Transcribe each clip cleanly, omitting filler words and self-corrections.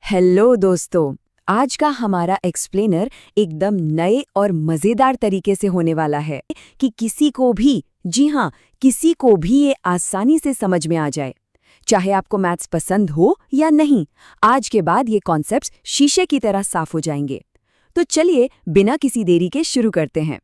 Hello दोस्तों। आज का हमारा एक्सप्लेनर एकदम नए और मज़ेदार तरीके से होने वाला है कि किसी को भी, जी हाँ, किसी को भी ये आसानी से समझ में आ जाए। चाहे आपको मैथ्स पसंद हो या नहीं, आज के बाद ये कॉन्सेप्ट्स शीशे की तरह साफ हो जाएंगे। तो चलिए बिना किसी देरी के शुरू करते हैं।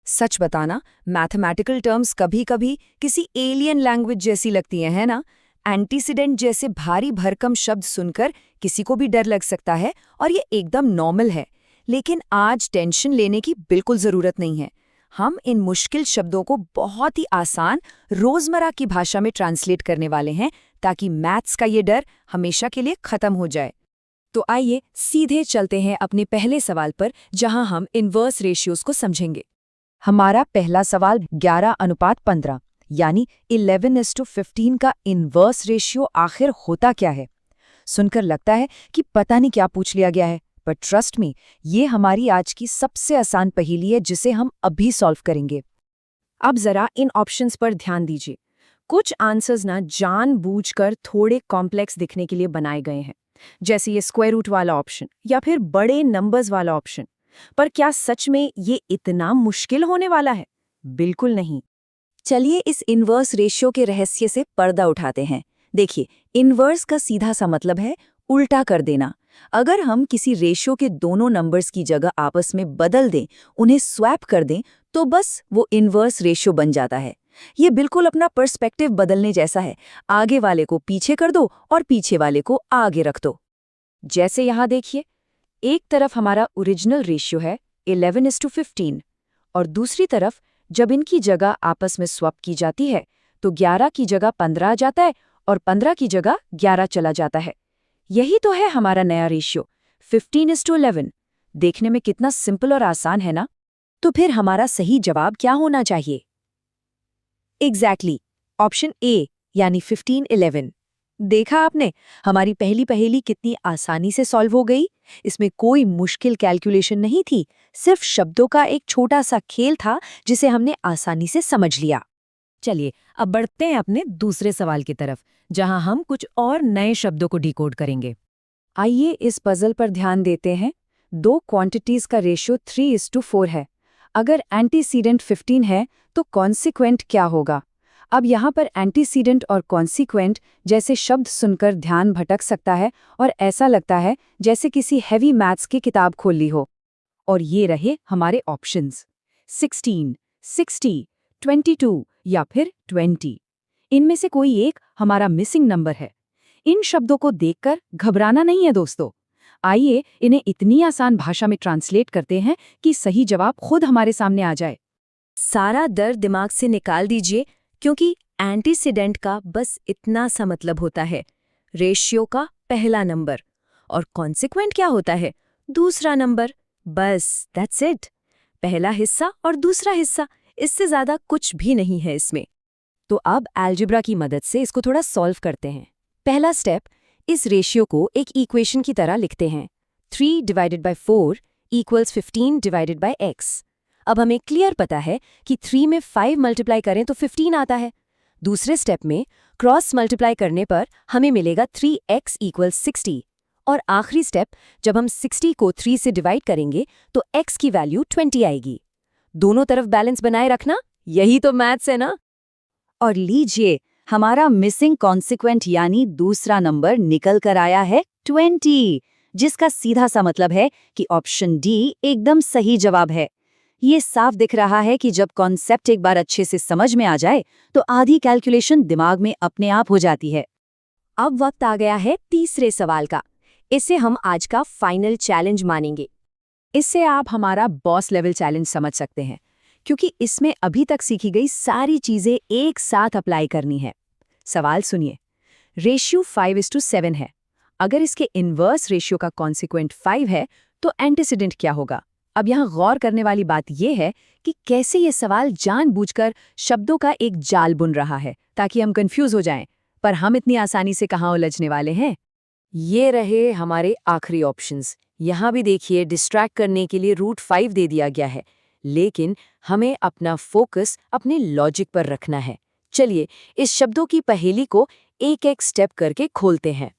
सच बताना, मैथमेटिकल टर्म्स कभी-कभी किसी एलियन लैंग्वेज जैसी लगती हैं, है ना? एंटीसीडेंट जैसे भारी भरकम शब्द सुनकर किसी को भी डर लग सकता है और ये एकदम नॉर्मल है। लेकिन आज टेंशन लेने की बिल्कुल ज़रूरत नहीं है। हम इन मुश्किल शब्दों को बहुत ही आसान रोज़मर्रा की भाषा में ट्रांसलेट करने वाले हैं ताकि मैथ्स का ये डर हमेशा के लिए ख़त्म हो जाए। तो आइए सीधे चलते हैं अपने पहले सवाल पर, जहां हम इनवर्स रेशियोज को समझेंगे। हमारा पहला सवाल 11:15 यानी 11:15 का इनवर्स रेशियो आखिर होता क्या है? सुनकर लगता है कि पता नहीं क्या पूछ लिया गया है, पर ट्रस्ट मी, ये हमारी आज की सबसे आसान पहेली है जिसे हम अभी सॉल्व करेंगे। अब जरा इन ऑप्शंस पर ध्यान दीजिए। कुछ आंसर्स ना जानबूझकर थोड़े कॉम्प्लेक्स दिखने के लिए बनाए गए हैं, जैसे ये स्क्वायर रूट वाला ऑप्शन या फिर बड़े नंबर्स वाला ऑप्शन। पर क्या सच में ये इतना मुश्किल होने वाला है? बिल्कुल नहीं। चलिए इस इनवर्स रेशियो के रहस्य से पर्दा उठाते हैं। देखिए, इनवर्स का सीधा सा मतलब है उल्टा कर देना। अगर हम किसी रेशियो के दोनों नंबर्स की जगह आपस में बदल दें, उन्हें स्वैप कर दें, तो बस वो इनवर्स रेशियो बन जाता है। ये बिल्कुल अपना पर्सपेक्टिव बदलने जैसा है। आगे वाले को पीछे कर दो और पीछे वाले को आगे रख दो। जैसे यहाँ देखिए, एक तरफ हमारा ओरिजिनल रेशियो है 11:15 और दूसरी तरफ जब इनकी जगह आपस में स्वैप की जाती है तो 11 की जगह 15 आ जाता है और 15 की जगह 11 चला जाता है। यही तो है हमारा नया रेशियो 15:11। देखने में कितना सिंपल और आसान है ना? तो फिर हमारा सही जवाब क्या होना चाहिए? एग्जैक्टली, ऑप्शन ए यानी 15:11। देखा आपने, हमारी पहली पहेली कितनी आसानी से सॉल्व हो गई। इसमें कोई मुश्किल कैलकुलेशन नहीं थी, सिर्फ शब्दों का एक छोटा सा खेल था जिसे हमने आसानी से समझ लिया। चलिए अब बढ़ते हैं अपने दूसरे सवाल की तरफ, जहां हम कुछ और नए शब्दों को डिकोड करेंगे। आइए इस पजल पर ध्यान देते हैं। दो क्वांटिटीज का रेशियो 3:4 है। अगर एंटीसीडेंट 15 है तो कॉन्सिक्वेंट क्या होगा? अब यहाँ पर एंटीसीडेंट और कॉन्सिक्वेंट जैसे शब्द सुनकर ध्यान भटक सकता है और ऐसा लगता है जैसे किसी हैवी मैथ्स की किताब खोल ली हो। और ये रहे हमारे ऑप्शंस 16, 60, 22 या फिर 20। इनमें से कोई एक हमारा मिसिंग नंबर है। इन शब्दों को देखकर घबराना नहीं है दोस्तों। आइए इन्हें इतनी आसान भाषा में ट्रांसलेट करते हैं कि सही जवाब खुद हमारे सामने आ जाए। सारा डर दिमाग से निकाल दीजिए, क्योंकि एंटीसीडेंट का बस इतना सा मतलब होता है रेशियो का पहला नंबर, और कॉन्सिक्वेंट क्या होता है? दूसरा नंबर। बस दैट्स इट। पहला हिस्सा और दूसरा हिस्सा, इससे ज्यादा कुछ भी नहीं है इसमें। तो अब अलजेब्रा की मदद से इसको थोड़ा सॉल्व करते हैं। पहला स्टेप, इस रेशियो को एक इक्वेशन की तरह लिखते हैं। 3/4 = 15/x। अब हमें क्लियर पता है कि 3 में 5 मल्टीप्लाई करें तो 15 आता है। दूसरे स्टेप में क्रॉस मल्टीप्लाई करने पर हमें मिलेगा 3x = 60। और आखिरी स्टेप, जब हम 60 को 3 से डिवाइड करेंगे तो x की वैल्यू 20 आएगी। दोनों तरफ बैलेंस बनाए रखना, यही तो मैथ्स है ना? और लीजिए, हमारा मिसिंग कॉन्सिक्वेंट यानी दूसरा नंबर निकल कर आया है 20, जिसका सीधा सा मतलब है कि ऑप्शन डी एकदम सही जवाब है। ये साफ दिख रहा है कि जब कॉन्सेप्ट एक बार अच्छे से समझ में आ जाए तो आधी कैलकुलेशन दिमाग में अपने आप हो जाती है। अब वक्त आ गया है तीसरे सवाल का। इसे हम आज का फाइनल चैलेंज मानेंगे। इससे आप हमारा बॉस लेवल चैलेंज समझ सकते हैं, क्योंकि इसमें अभी तक सीखी गई सारी चीजें एक साथ अप्लाई करनी है। सवाल सुनिए। रेशियो 5:7 है। अगर इसके इनवर्स रेशियो का कॉन्सिक्वेंट 5 है तो एंटीसीडेंट क्या होगा? अब यहाँ गौर करने वाली बात यह है कि कैसे ये सवाल जानबूझकर शब्दों का एक जाल बुन रहा है ताकि हम कंफ्यूज हो जाएं, पर हम इतनी आसानी से कहाँ उलझने वाले हैं। ये रहे हमारे आखिरी ऑप्शंस। यहाँ भी देखिए, डिस्ट्रैक्ट करने के लिए √5 दे दिया गया है, लेकिन हमें अपना फोकस अपने लॉजिक पर रखना है। चलिए इस शब्दों की पहेली को एक एक स्टेप करके खोलते हैं।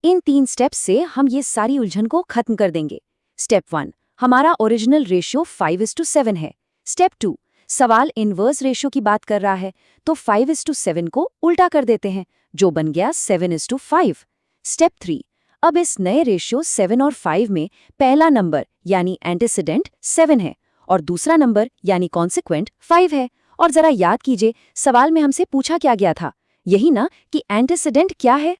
इन 3 स्टेप्स से हम ये सारी उलझन को खत्म कर देंगे। स्टेप 1, हमारा ओरिजिनल रेशियो 5:7 है। स्टेप 2, सवाल इनवर्स रेशियो की बात कर रहा है, तो 5:7 को उल्टा कर देते हैं, जो बन गया 7:5। स्टेप 3, अब इस नए रेशियो 7 और 5 में पहला नंबर यानी एंटीसीडेंट 7 है और दूसरा नंबर यानी कॉन्सिक्वेंट 5 है। और जरा याद कीजिए, सवाल में हमसे पूछा क्या गया था, यही ना कि एंटीसीडेंट क्या है।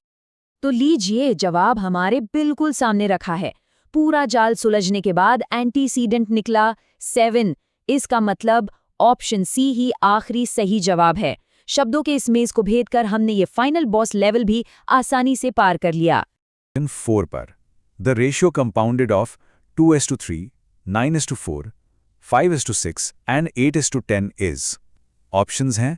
तो लीजिए, जवाब हमारे बिल्कुल सामने रखा है। पूरा जाल सुलझने के बाद एंटीसीडेंट निकला 7। इसका मतलब ऑप्शन सी ही आखिरी सही जवाब है। शब्दों के इस मेज को भेद कर हमने ये फाइनल बॉस लेवल भी आसानी से पार कर लिया। 4 पर the ratio compounded of 2:3, 9:4, 5:6 and 8:10 is. Options हैं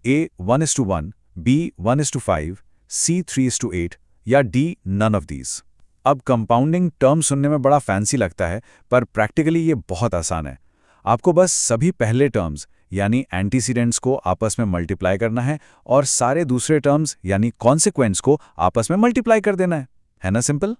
ए 1:1, बी 1:5, सी 3:8 या डी नन ऑफ दीज। अब कंपाउंडिंग टर्म सुनने में बड़ा फैंसी लगता है, पर प्रैक्टिकली ये बहुत आसान है। आपको बस सभी पहले टर्म्स यानी एंटीसीडेंट्स को आपस में मल्टीप्लाई करना है और सारे दूसरे टर्म्स यानी कॉन्सिक्वेंट्स को आपस में मल्टीप्लाई कर देना है ना सिंपल?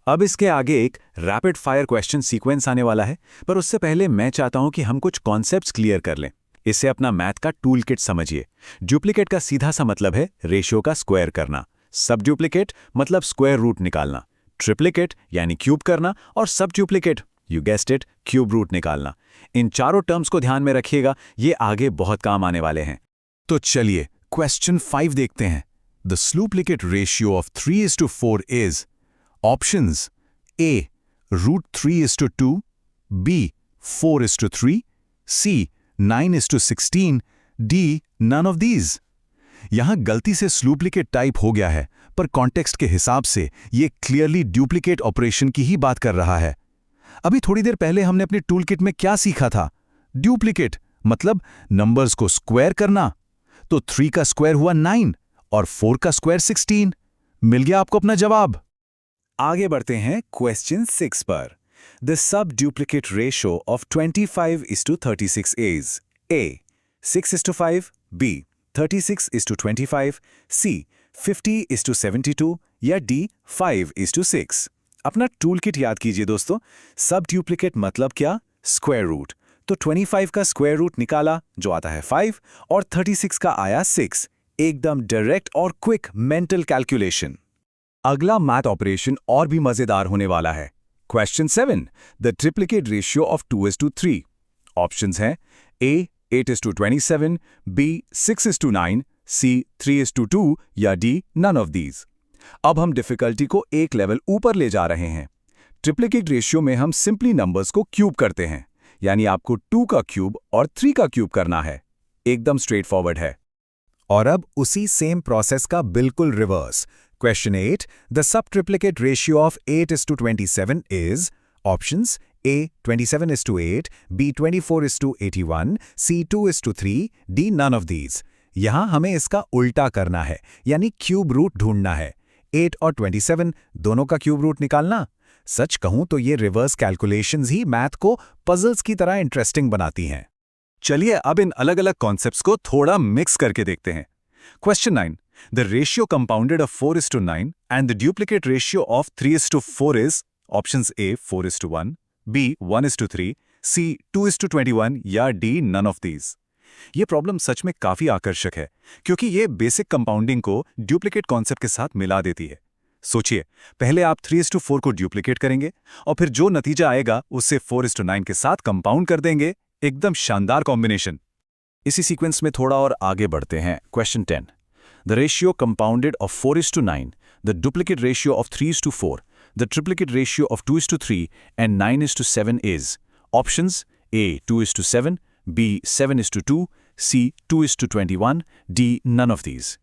अब इसके आगे एक रैपिड फायर क्वेश्चन सीक्वेंस आने वाला है, पर उससे पहले मैं चाहता हूं कि हम कुछ कॉन्सेप्ट्स क्लियर कर लें। इससे अपना मैथ का टूल किट समझिए। डुप्लीकेट का सीधा सा मतलब है रेशियो का स्क्वायर करना, सब डुप्लीकेट मतलब स्क्वायर रूट निकालना, ट्रिप्लीकेट यानी क्यूब करना, और sub duplicate, you guessed it, cube root निकालना। इन चारों टर्म्स को ध्यान में रखिएगा, ये आगे बहुत काम आने वाले हैं। तो चलिए क्वेश्चन 5 देखते हैं। The subduplicate ratio of 3:4 is options A √3:2, B 4:3, C 9:16, D none of these. यहां गलती से स्लूप्लीकेट टाइप हो गया है, पर कॉन्टेक्स्ट के हिसाब से ये क्लियरली डुप्लीकेट ऑपरेशन की ही बात कर रहा है। अभी थोड़ी देर पहले हमने अपने टूल किट में क्या सीखा था? डुप्लीकेट मतलब नंबर्स को स्क्वायर करना। तो 3 का स्क्वायर हुआ 9 और 4 का स्क्वायर 16। मिल गया आपको अपना जवाब। आगे बढ़ते हैं क्वेश्चन 6 पर। The sub duplicate ratio of 25:36 is A 6:5, B 36:25, C 50:72 या डी 5:6। अपना टूल किट याद कीजिए दोस्तों। सब डुप्लीकेट मतलब क्या? Square root. तो 25 का स्क्वायर रूट निकाला जो आता है 5 और 36 का आया 6। एकदम डायरेक्ट और क्विक मेंटल कैलकुलेशन। अगला मैथ ऑपरेशन और भी मजेदार होने वाला है। Question 7, the triplicate ratio of 2:3। Options हैं ए 8:27, बी 6:9, सी 3:2 या डी नन ऑफ दीज। अब हम डिफिकल्टी को एक लेवल ऊपर ले जा रहे हैं। ट्रिप्लीकेट रेशियो में हम सिंपली नंबर्स को क्यूब करते हैं, यानी आपको 2 का क्यूब और 3 का क्यूब करना है। एकदम स्ट्रेट फॉरवर्ड है। और अब उसी सेम प्रोसेस का बिल्कुल reverse. Question 8, the sub triplicate ratio of 8:27 is options A 27:8, B 24:81, C 2:3, D none of these. यहां हमें इसका उल्टा करना है, यानी क्यूब रूट ढूंढना है। 8 और 27 दोनों का क्यूब रूट निकालना। सच कहूं तो ये रिवर्स कैलकुलेशंस ही मैथ को पजल्स की तरह इंटरेस्टिंग बनाती हैं। चलिए अब इन अलग अलग कॉन्सेप्ट्स को थोड़ा मिक्स करके देखते हैं। Question 9, the ratio compounded of 4:9 and the duplicate ratio of 3:4 is options A 4:1, B 1:3, C 2:21 या डी नन ऑफ दीज। ये प्रॉब्लम सच में काफी आकर्षक है, क्योंकि ये बेसिक कंपाउंडिंग को डुप्लीकेट कॉन्सेप्ट के साथ मिला देती है। सोचिए, पहले आप 3:4 को डुप्लीकेट करेंगे और फिर जो नतीजा आएगा उससे 4:9 के साथ कंपाउंड कर देंगे। एकदम शानदार कॉम्बिनेशन। इसी सीक्वेंस में थोड़ा और आगे बढ़ते हैं। Question 10, the ratio compounded of 4:9, the duplicate ratio of 3:4, the triplicate ratio of 2:3 and 9:7 is options A 2:7, B 7:2, C 2:21, D none of these.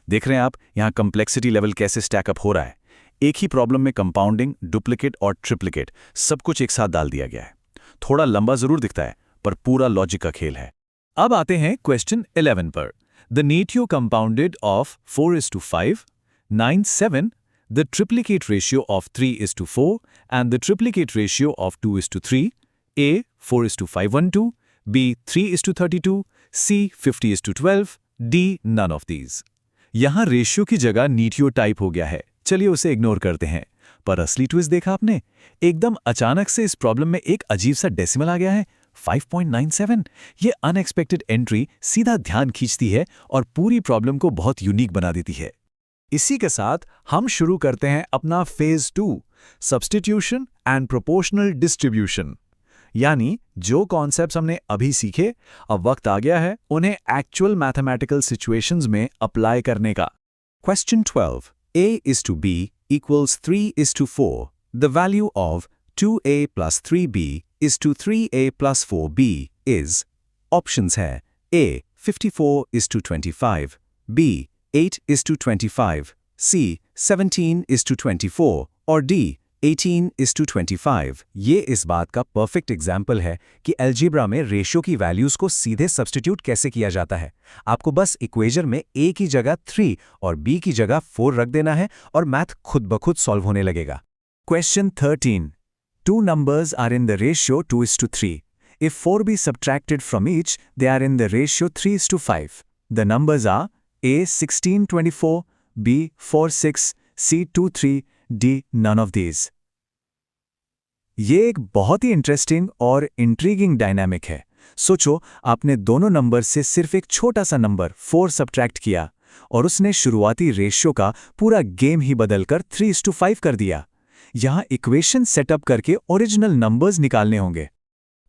देख रहे हैं आप यहां कंप्लेक्सिटी लेवल कैसे स्टैकअप हो रहा है। एक ही प्रॉब्लम में कंपाउंडिंग, डुप्लीकेट और ट्रिप्लीकेट सब कुछ एक साथ डाल दिया गया है। थोड़ा लंबा जरूर दिखता है, पर पूरा लॉजिक का खेल है। अब आते हैं क्वेश्चन 11 पर। The ratio compounded of 4:5, 9:7, the triplicate ratio of 3:4 and the triplicate ratio of 2:3, A 4:512, B 3:32, C 50:12, D none of these. यहां रेशियो की जगह नीटियो टाइप हो गया है, चलिए उसे इग्नोर करते हैं। पर असली ट्विस्ट देखा आपने? एकदम अचानक से इस प्रॉब्लम में एक अजीब सा डेसिमल आ गया है, 5.97। ये अनएक्सपेक्टेड एंट्री सीधा ध्यान खींचती है और पूरी प्रॉब्लम को बहुत यूनिक बना देती है। इसी के साथ हम शुरू करते हैं अपना phase 2, substitution and proportional distribution. यानी जो कॉन्सेप्ट्स हमने अभी सीखे, अब वक्त आ गया है उन्हें एक्चुअल मैथमेटिकल सिचुएशंस में अप्लाई करने का। Question 12. A is to B equals 3 is to 4. The value of 2A plus 3B is to 3A plus 4B is. Options है A 54 is to 25, B 8 is to 25, C 17 is to 24 और D 18 is to 25। ये इस बात का perfect example है कि algebra में ratio की वैल्यूज को सीधे सब्स्टिट्यूट कैसे किया जाता है। आपको बस इक्वेशन में A की जगह 3 और B की जगह 4 रख देना है और मैथ खुद ब खुद सॉल्व होने लगेगा। Question 13. Two numbers are in the ratio 2:3. If 4 be subtracted from each, they are in the ratio 3:5. The numbers are A 16:24, B 4:6, C 2:3, D none of these. ये एक बहुत ही इंटरेस्टिंग और इंट्रीगिंग डायनामिक है। सोचो आपने दोनों नंबर से सिर्फ एक छोटा सा नंबर 4 सब्ट्रैक्ट किया और उसने शुरुआती रेशियो का पूरा गेम ही बदलकर 3:5 कर दिया। यहाँ इक्वेशन सेटअप करके ओरिजिनल नंबर्स निकालने होंगे।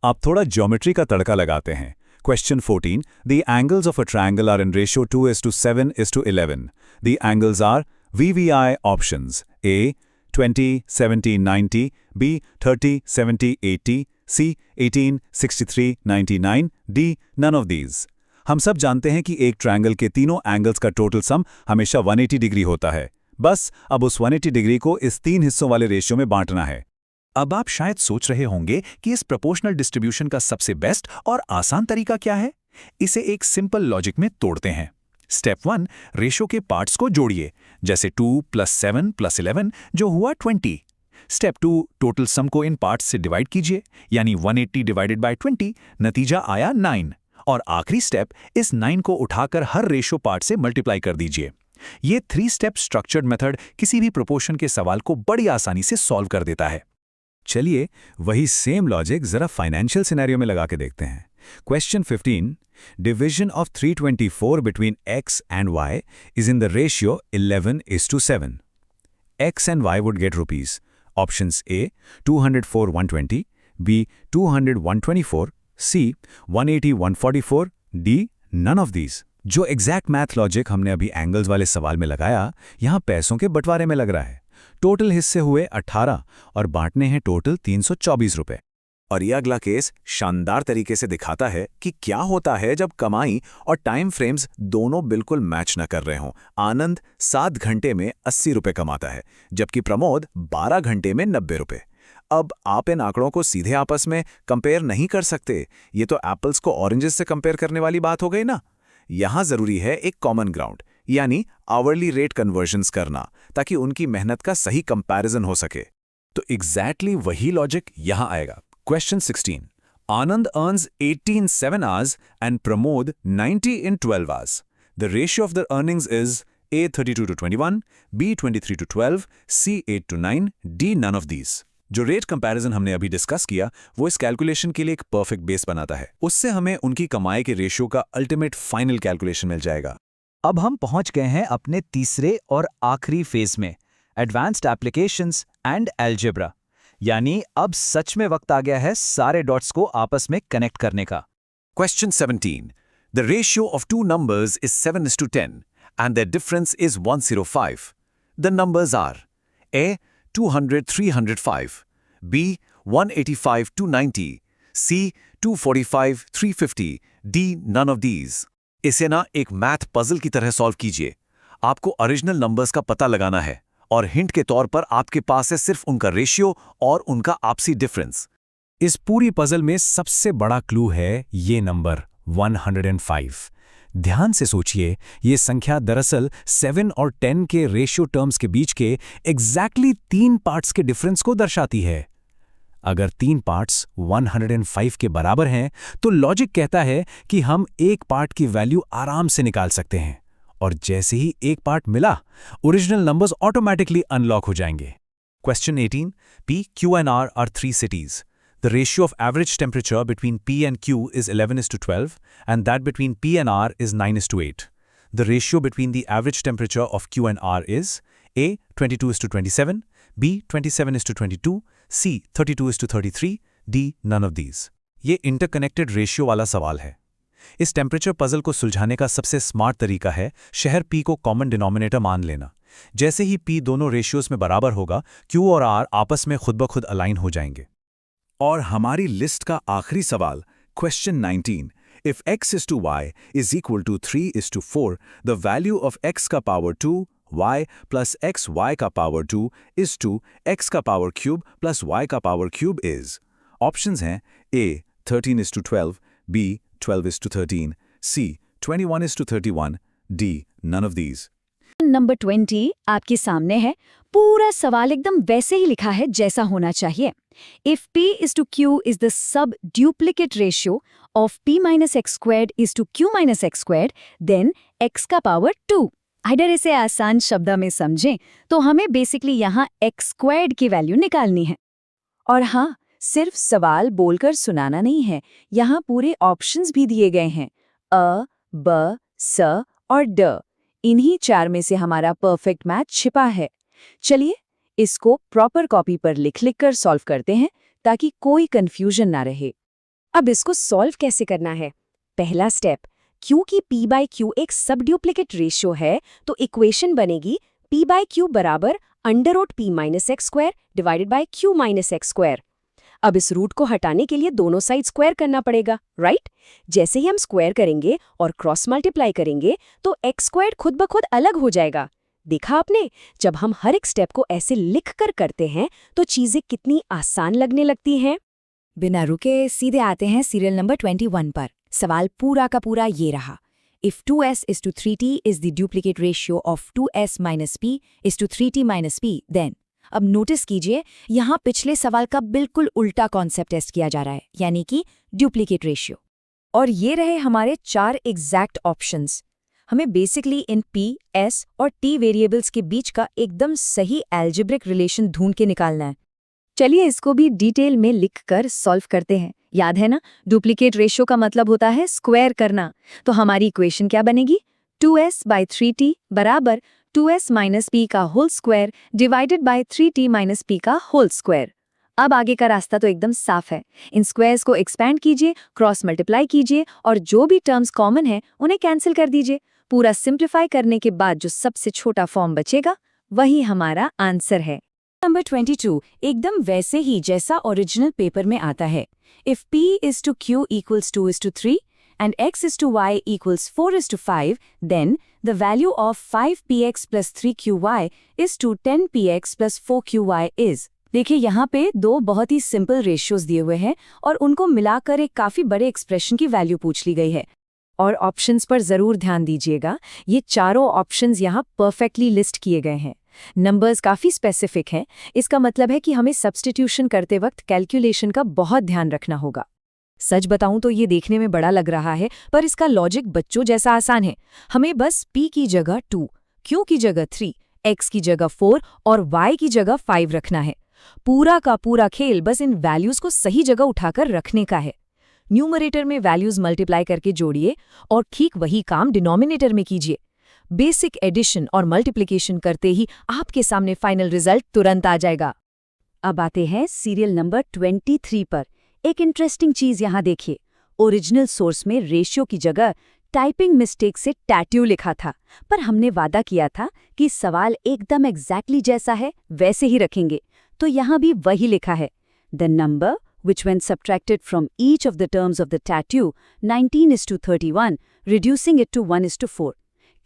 आप थोड़ा ज्योमेट्री का तड़का लगाते हैं। Question 14. The angles of a triangle are in ratio 2:7:11. The angles are VVI options A 20 70 90, B 30 70 80, C 18 63 99, D none of these. हम सब जानते हैं कि एक ट्रायंगल के तीनों एंगल्स का टोटल सम हमेशा 180 डिग्री होता है। बस अब उस 180 डिग्री को इस 3 हिस्सों वाले रेशियो में बांटना है। अब आप शायद सोच रहे होंगे कि इस प्रोपोर्शनल डिस्ट्रीब्यूशन का सबसे बेस्ट और आसान तरीका क्या है। इसे एक सिंपल लॉजिक में तोड़ते हैं। स्टेप 1, रेशियो के पार्ट्स को जोड़िए, जैसे 2 + 7 + 11 जो हुआ 20। स्टेप 2, टोटल सम को इन पार्ट्स से डिवाइड कीजिए, यानी 180 डिवाइडेड बाय 20, नतीजा आया 9। और आखिरी स्टेप, इस 9 को उठाकर हर रेशियो पार्ट से मल्टीप्लाई कर दीजिए। ये 3 स्टेप स्ट्रक्चर्ड मेथड किसी भी प्रोपोर्शन के सवाल को बड़ी आसानी से सॉल्व कर देता है। चलिए वही सेम लॉजिक जरा फाइनेंशियल सिनेरियो में लगा के देखते हैं। Question 15. Division of 324 between x and y is in the ratio 11:7. X and y would get rupees. Options A 204 120, B 200 124, C 180 144, D none of these. जो एग्जैक्ट मैथ लॉजिक हमने अभी angles वाले सवाल में लगाया, यहाँ पैसों के बंटवारे में लग रहा है। टोटल हिस्से हुए 18 और बांटने हैं टोटल 324 रुपए। और यह अगला केस शानदार तरीके से दिखाता है कि क्या होता है जब कमाई और टाइम फ्रेम्स दोनों बिल्कुल मैच न कर रहे हों। आनंद 7 घंटे में 80 रुपए कमाता है, जबकि प्रमोद 12 घंटे में 90 रुपए। अब आप इन आंकड़ों को सीधे आपस में कंपेयर नहीं कर सकते। ये तो एप्पल्स को ऑरेंजेस से कंपेयर करने वाली बात हो गई ना। यहां जरूरी है एक कॉमन ग्राउंड, यानी आवरली रेट कन्वर्जन्स करना, ताकि उनकी मेहनत का सही कंपैरिजन हो सके। तो एग्जैक्टली वही लॉजिक यहां आएगा। Question 16. Anand earns 18 7 hours and Pramod 90 in 12 hours. The ratio of their earnings is A 32 to 21, B 23 to 12, C 8 to 9, D none of these. जो रेट कंपैरिजन हमने अभी डिस्कस किया वो इस कैलकुलेशन के लिए एक परफेक्ट बेस बनाता है। उससे हमें उनकी कमाई के रेशियो का अल्टीमेट फाइनल कैलकुलेशन मिल जाएगा। अब हम पहुंच गए हैं अपने तीसरे और आखिरी फेज में, एडवांस्ड एप्लीकेशंस एंड अलजेब्रा। यानी अब सच में वक्त आ गया है सारे डॉट्स को आपस में कनेक्ट करने का। Question 17. The ratio of two numbers is 7:10 and their difference is 105. The numbers are A 200 305, B 185 290, C 245 350, D none of these. इसे ना एक मैथ पजल की तरह सॉल्व कीजिए। आपको ओरिजिनल नंबर्स का पता लगाना है और हिंट के तौर पर आपके पास है सिर्फ उनका रेशियो और उनका आपसी डिफरेंस। इस पूरी पजल में सबसे बड़ा क्लू है ये नंबर 105। ध्यान से सोचिए, ये संख्या दरअसल 7 और 10 के रेशियो टर्म्स के बीच के एग्जैक्टली 3 पार्ट्स के डिफरेंस को दर्शाती है। अगर 3 पार्ट्स 105 के बराबर हैं तो लॉजिक कहता है कि हम एक पार्ट की वैल्यू आराम से निकाल सकते हैं और जैसे ही एक पार्ट मिला, ओरिजिनल नंबर्स ऑटोमेटिकली अनलॉक हो जाएंगे। Question 18. P, Q and R are three cities. The ratio of average temperature between P and Q is 11:12 and that between P and R is 9:8. The ratio between the average temperature of Q and R is A, 22:27, B, 27:22, C, 32:33, D, none of these. ये interconnected ratio वाला सवाल है। इस temperature puzzle को सुलझाने का सबसे smart तरीका है शहर P को कॉमन डिनोमिनेटर मान लेना। जैसे ही P दोनों रेशियोज में बराबर होगा, Q और R आपस में खुद ब खुद अलाइन हो जाएंगे। और हमारी लिस्ट का आखिरी सवाल, question 19। If x is to y is equal to 3 is to 4, the value of x का power 2 y plus x y का पावर 2 is to x का पावर क्यूब plus y का पावर क्यूब is। ऑप्शंस हैं A 13 is to 12, B 12 is to 13, C 21 is to 31, D none of these। Number 20 आपके सामने है। पूरा सवाल एकदम वैसे ही लिखा है जैसा होना चाहिए। If P is to Q is the sub-duplicate ratio of P minus x squared is to Q minus x squared, then x का पावर 2। अगर इसे आसान शब्दों में समझें तो हमें बेसिकली यहाँ x स्क्वायर्ड की वैल्यू निकालनी है। और हाँ, सिर्फ सवाल बोलकर सुनाना नहीं है, यहाँ पूरे ऑप्शंस भी दिए गए हैं, अ, ब, स और ड। इन्हीं चार में से हमारा परफेक्ट मैच छिपा है। चलिए इसको प्रॉपर कॉपी पर लिख कर सॉल्व करते हैं ताकि कोई कंफ्यूजन ना रहे। अब इसको सॉल्व कैसे करना है? पहला स्टेप, क्योंकि p बाई क्यू एक सब ड्यूप्लिकेट रेशियो है तो इक्वेशन बनेगी p बाई क्यू बराबर under p minus x square divided by Q minus x square. अब इस रूट को हटाने के लिए दोनों साइड स्क्वायर करना पड़ेगा, राइट? जैसे ही हम स्क्वायर करेंगे और क्रॉस मल्टीप्लाई करेंगे तो एक्स स्क्वायर खुद ब खुद अलग हो जाएगा। देखा आपने, जब हम हर एक स्टेप को ऐसे लिख कर करते हैं तो चीजें कितनी आसान लगने लगती हैं। बिना रुके सीधे आते हैं सीरियल नंबर 21 पर। सवाल पूरा का पूरा ये रहा, If 2s is to 3t is the duplicate ratio of 2s minus p is to 3t minus p, then अब नोटिस कीजिए यहाँ पिछले सवाल का बिल्कुल उल्टा कॉन्सेप्ट टेस्ट किया जा रहा है, यानी कि डुप्लीकेट रेशियो। और ये रहे हमारे 4 एग्जैक्ट ऑप्शंस। हमें बेसिकली इन p, s और t वेरिएबल्स के बीच का एकदम सही एल्जेब्रिक रिलेशन ढूंढ के निकालना है। चलिए इसको भी डिटेल में लिखकर सॉल्व करते हैं। याद है ना, डुप्लीकेट रेशियो का मतलब होता है स्क्वायर करना। तो हमारी इक्वेशन क्या बनेगी? 2s बाई 3t बराबर 2s माइनस पी का whole square divided by 3t minus P का होल स्क्वायर। अब आगे का रास्ता तो एकदम साफ है। इन स्क्वायर्स को एक्सपैंड कीजिए, क्रॉस मल्टीप्लाई कीजिए और जो भी टर्म्स कॉमन है उन्हें कैंसिल कर दीजिए। पूरा सिंप्लीफाई करने के बाद जो सबसे छोटा फॉर्म बचेगा वही हमारा आंसर है। नंबर 22 एकदम वैसे ही जैसा ओरिजिनल पेपर में आता है। If p is to q equals 2 is to 3 and x is to y equals 4 is to 5, then the value of 5px plus 3qy is to 10px plus 4qy is। देखिए यहाँ पे दो बहुत ही simple ratios दिए हुए हैं और उनको मिलाकर एक काफी बड़े एक्सप्रेशन की वैल्यू पूछ ली गई है। और ऑप्शंस पर जरूर ध्यान दीजिएगा, ये चारों ऑप्शंस यहाँ परफेक्टली लिस्ट किए गए हैं। नंबर्स काफ़ी स्पेसिफिक हैं, इसका मतलब है कि हमें सब्स्टिट्यूशन करते वक्त कैलकुलेशन का बहुत ध्यान रखना होगा। सच बताऊं तो ये देखने में बड़ा लग रहा है, पर इसका लॉजिक बच्चों जैसा आसान है। हमें बस p की जगह 2, q की जगह 3, x की जगह 4 और y की जगह 5 रखना है। पूरा का पूरा खेल बस इन वैल्यूज को सही जगह उठाकर रखने का है। न्यूमरेटर में वैल्यूज मल्टीप्लाई करके जोड़िए और ठीक वही काम डिनोमिनेटर में कीजिए। बेसिक एडिशन और मल्टीप्लिकेशन करते ही आपके सामने फाइनल रिजल्ट तुरंत आ जाएगा। अब आते हैं सीरियल नंबर 23 पर। एक इंटरेस्टिंग चीज यहाँ देखिए, ओरिजिनल सोर्स में रेशियो की जगह टाइपिंग मिस्टेक से टैट्यू लिखा था, पर हमने वादा किया था कि सवाल एकदम एग्जैक्टली जैसा है वैसे ही रखेंगे, तो यहाँ भी वही लिखा है। The number which when subtracted from each of the terms of the tattoo 19 is to 31, reducing it to 1 is to 4।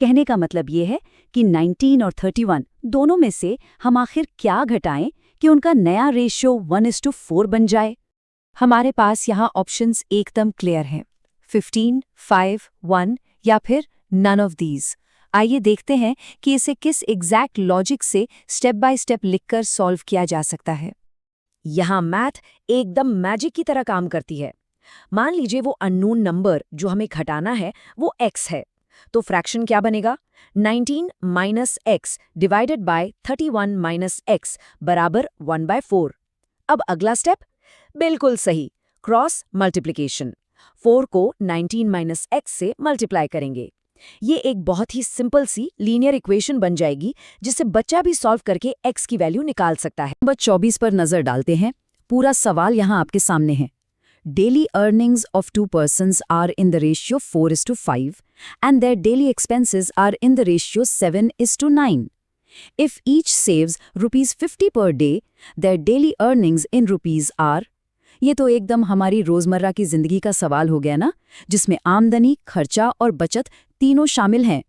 कहने का मतलब ये है कि 19 और 31 दोनों में से हम आखिर क्या घटाएं कि उनका नया रेशियो 1 is to 4 बन जाए। हमारे पास यहाँ ऑप्शंस एकदम क्लियर हैं, 15, 5, 1 या फिर none of these। आइए देखते हैं कि इसे किस एग्जैक्ट लॉजिक से स्टेप बाय स्टेप लिखकर सॉल्व किया जा सकता है। यहाँ मैथ एकदम मैजिक की तरह काम करती है। मान लीजिए वो अननोन नंबर जो हमें घटाना है वो x है, तो फ्रैक्शन क्या बनेगा? 19 minus x divided by 31 minus x बराबर 1/4। अब अगला स्टेप, बिल्कुल सही, क्रॉस मल्टीप्लिकेशन। 4 को 19 माइनस एक्स से मल्टीप्लाई करेंगे। ये एक बहुत ही सिंपल सी लीनियर इक्वेशन बन जाएगी जिसे बच्चा भी सॉल्व करके x की वैल्यू निकाल सकता है। नंबर 24 पर नजर डालते हैं। पूरा सवाल यहाँ आपके सामने है। Daily earnings of 2 persons are in the ratio 4:5 and their daily expenses are in the ratio 7:9। If each saves ₹50 per day, their daily earnings in rupees are. ये तो एकदम हमारी रोजमर्रा की जिंदगी का सवाल हो गया ना, जिसमें आमदनी, खर्चा और बचत तीनों शामिल हैं।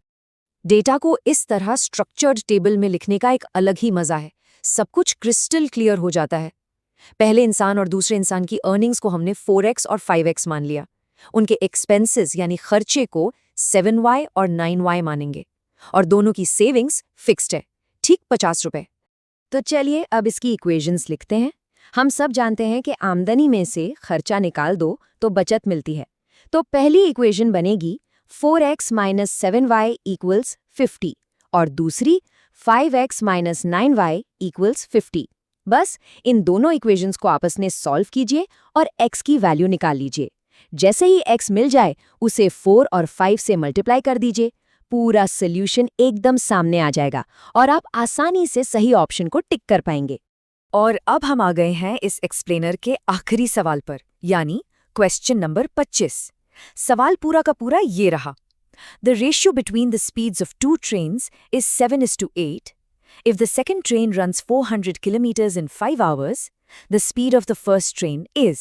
डेटा को इस तरह स्ट्रक्चर्ड टेबल में लिखने का एक अलग ही मजा है। सब कुछ क्रिस्टल क्लियर हो जाता है। पहले इंसान और दूसरे इंसान की अर्निंग्स को हमने 4x और 5x मान लिया। उनके एक्सपेंसेस यानी खर्चे को 7y और 9y मानेंगे, और दोनों की सेविंग्स फिक्स्ड है, ठीक 50 रुपए। तो चलिए अब इसकी इक्वेशंस लिखते हैं। हम सब जानते हैं कि आमदनी में से खर्चा निकाल दो तो बचत मिलती है। तो पहली इक्वेशन बनेगी 4x माइनस 7y इक्वल्स 50 और दूसरी 5x माइनस 9y इक्वल्स 50। बस इन दोनों इक्वेशंस को आपस में सॉल्व कीजिए और x की वैल्यू निकाल लीजिए। जैसे ही x मिल जाए उसे 4 और 5 से मल्टीप्लाई कर दीजिए। पूरा सोल्यूशन एकदम सामने आ जाएगा और आप आसानी से सही ऑप्शन को टिक कर पाएंगे। और अब हम आ गए हैं इस एक्सप्लेनर के आखिरी सवाल पर, यानी क्वेश्चन नंबर 25। सवाल पूरा का पूरा ये रहा। The ratio between the speeds of 2 trains is 7:8. If the second train runs 400 kilometers in 5 hours, the speed of the first train is.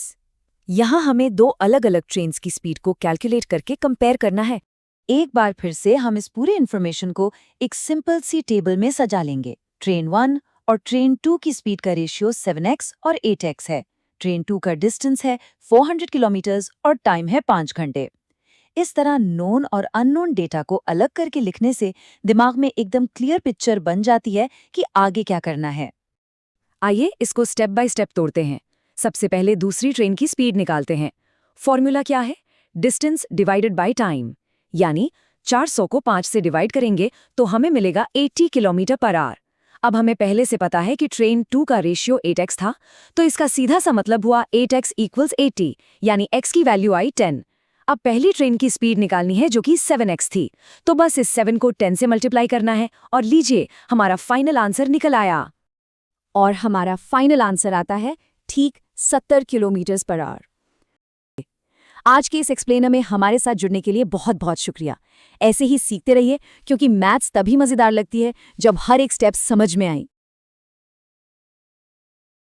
यहाँ हमें दो अलग-अलग ट्रेन्स की स्पीड को कैलकुलेट करके कंपेयर करना है। एक बार फिर से हम इस पूरे इन्फॉर्मेशन को एक सिंपल सी टेबल में सजा लेंगे। ट्रेन 1 और ट्रेन 2 की स्पीड का रेशियो 7x और 8x है। ट्रेन 2 का डिस्टेंस है 400 किलोमीटर्स और टाइम है 5 घंटे। इस तरह नोन और अननोन डेटा को अलग करके लिखने से दिमाग में एकदम क्लियर पिक्चर बन जाती है कि आगे क्या करना है। आइए इसको स्टेप बाय स्टेप तोड़ते हैं। सबसे पहले दूसरी ट्रेन की स्पीड निकालते हैं। फॉर्मूला क्या है? डिस्टेंस डिवाइडेड बाय टाइम, यानी 400 को 5 से डिवाइड करेंगे तो हमें मिलेगा 80 किलोमीटर पर आवर। अब हमें पहले से पता है कि ट्रेन 2 का रेशियो 8x था, तो इसका सीधा सा मतलब हुआ 8x इक्वल्स 80, यानी x की वैल्यू आई 10। अब पहली ट्रेन की स्पीड निकालनी है जो कि 7x थी, तो बस इस 7 को 10 से मल्टीप्लाई करना है और लीजिए हमारा फाइनल आंसर निकल आया। और हमारा फाइनल आंसर आता है ठीक 70 किलोमीटर पर आवर। आज के इस एक्सप्लेनर में हमारे साथ जुड़ने के लिए बहुत बहुत शुक्रिया। ऐसे ही सीखते रहिए, क्योंकि मैथ्स तभी मज़ेदार लगती है जब हर एक स्टेप समझ में आए।